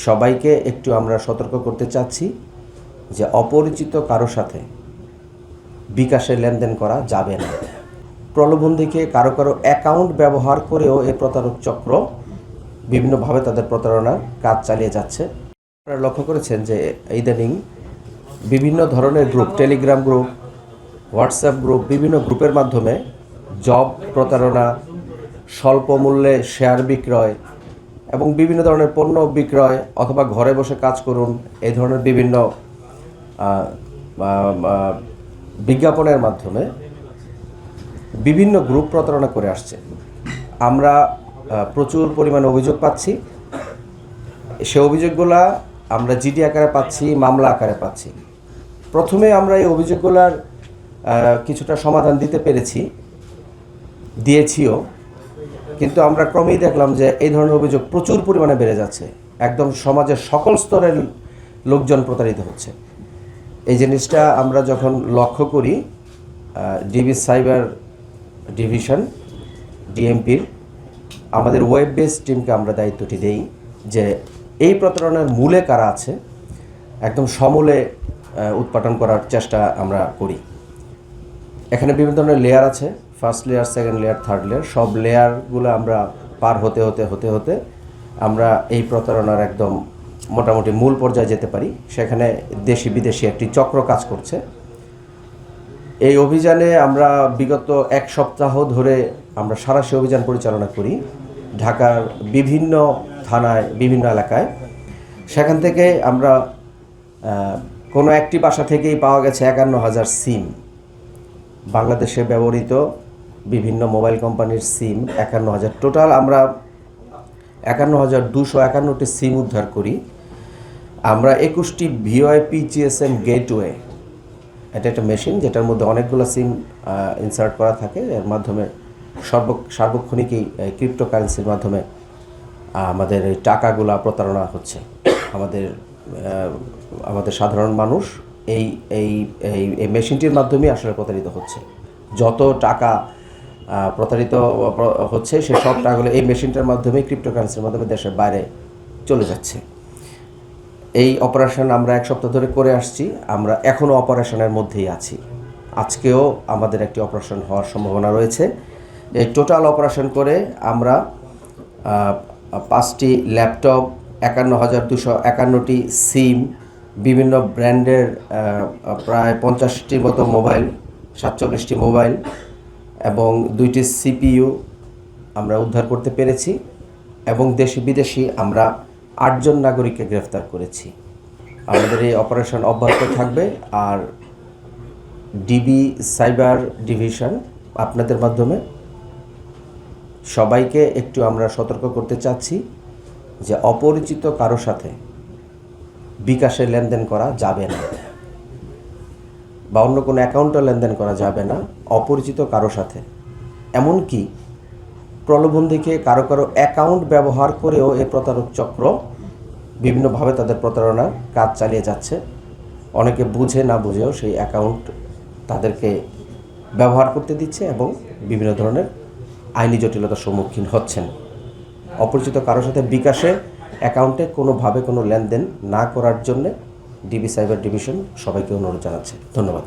সবাইকে একটু আমরা সতর্ক করতে চাচ্ছি যে অপরিচিত কারো সাথে বিকাশে লেনদেন করা যাবে না। প্রলোভন দেখিয়ে কারো অ্যাকাউন্ট ব্যবহার করেও এই প্রতারক চক্র বিভিন্নভাবে তাদের প্রতারণার কাজ চালিয়ে যাচ্ছে। আপনারা লক্ষ্য করেছেন যে ইদানিং বিভিন্ন ধরনের group, Telegram group, WhatsApp group, বিভিন্ন গ্রুপের মাধ্যমে জব প্রতারণা, স্বল্প মূল্যে শেয়ার বিক্রয় এবং বিভিন্ন ধরনের পণ্য বিক্রয় অথবা ঘরে বসে কাজ করুন, এই ধরনের বিভিন্ন বিজ্ঞাপনের মাধ্যমে বিভিন্ন গ্রুপ প্রতারণা করে আসছে। আমরা প্রচুর পরিমাণে অভিযোগ পাচ্ছি। সে অভিযোগগুলা আমরা জিডি আকারে পাচ্ছি, মামলা আকারে পাচ্ছি। প্রথমে আমরা এই অভিযোগগুলার কিছুটা সমাধান দিতে দিয়েছিও, কিন্তু আমরা ক্রমেই দেখলাম যে এই ধরনের অভিযোগ প্রচুর পরিমাণে বেড়ে যাচ্ছে। একদম সমাজের সকল স্তরের লোকজন প্রতারিত হচ্ছে। এই জিনিসটা আমরা যখন লক্ষ্য করি, ডিবি সাইবার ডিভিশন ডিএমপির আমাদের ওয়েব বেস টিমকে আমরা দায়িত্বটি দেই যে এই প্রতারণার মূলে কারা আছে একদম সমূলে উৎপাদন করার চেষ্টা আমরা করি। এখানে বিভিন্ন ধরনের লেয়ার আছে, first layer, second layer, third layer. সব লেয়ারগুলো আমরা পার হতে আমরা এই প্রতারণার একদম মোটামুটি মূল পর্যায়ে যেতে পারি। সেখানে দেশি বিদেশি একটি চক্র কাজ করছে। এই অভিযানে আমরা বিগত এক সপ্তাহ ধরে আমরা সাঁড়াশি অভিযান পরিচালনা করি ঢাকার বিভিন্ন থানায়, বিভিন্ন এলাকায়। সেখান থেকে আমরা কোনো একটি বাসা থেকেই পাওয়া গেছে 51,000 সিম। বাংলাদেশে ব্যবহৃত বিভিন্ন মোবাইল কোম্পানির সিম 51,000। টোটাল আমরা 51,251টি সিম উদ্ধার করি। আমরা 21টি ভিওআইপি জিএসএম গেটওয়ে, এটা একটা মেশিন যেটার মধ্যে অনেকগুলো সিম ইনসার্ট করা থাকে। এর মাধ্যমে সার্বক্ষণিকই ক্রিপ্টোকারেন্সির মাধ্যমে আমাদের এই টাকাগুলা প্রতারণা হচ্ছে। আমাদের সাধারণ মানুষ এই এই এই মেশিনটির মাধ্যমেই আসলে প্রতারিত হচ্ছে। যত টাকা প্রতারিত হচ্ছে সে সব টাকাগুলো এই মেশিনটার মাধ্যমে, ক্রিপ্টোকারেন্সির মাধ্যমে দেশের বাইরে চলে যাচ্ছে। এই অপারেশন আমরা এক সপ্তাহ ধরে করে আসছি। আমরা এখনও অপারেশনের মধ্যেই আছি। আজকেও আমাদের একটি অপারেশন হওয়ার সম্ভাবনা রয়েছে। এই টোটাল অপারেশন করে আমরা 5টি ল্যাপটপ, 51,251টি সিম, বিভিন্ন ব্র্যান্ডের প্রায় 50টির মতো মোবাইল, 47টি মোবাইল এবং 2টি সিপিইউ আমরা উদ্ধার করতে পেরেছি। এবং দেশি বিদেশি আমরা 8 জন নাগরিককে গ্রেফতার করেছি। আমাদের এই অপারেশন অব্যাহত থাকবে। আর ডিবি সাইবার ডিভিশন আপনাদের মাধ্যমে সবাইকে একটু আমরা সতর্ক করতে চাচ্ছি যে অপরিচিত কারো সাথে বিকাশে লেনদেন করা যাবে না, বা অন্য কোনো অ্যাকাউন্টে লেনদেন করা যাবে না অপরিচিত কারো সাথে। এমনকি প্রলোভন দেখিয়ে কারো অ্যাকাউন্ট ব্যবহার করেও এই প্রতারক চক্র বিভিন্নভাবে তাদের প্রতারণার কাজ চালিয়ে যাচ্ছে। অনেকে বুঝে না বুঝেও সেই অ্যাকাউন্ট তাদেরকে ব্যবহার করতে দিচ্ছে এবং বিভিন্ন ধরনের আইনি জটিলতার সম্মুখীন হচ্ছেন। অপরিচিত কারোর সাথে বিকাশে অ্যাকাউন্টে কোনোভাবে কোনো লেনদেন না করার জন্যে ডিবি সাইবার ডিভিশন সবাইকে অনুরোধ জানাচ্ছে। ধন্যবাদ।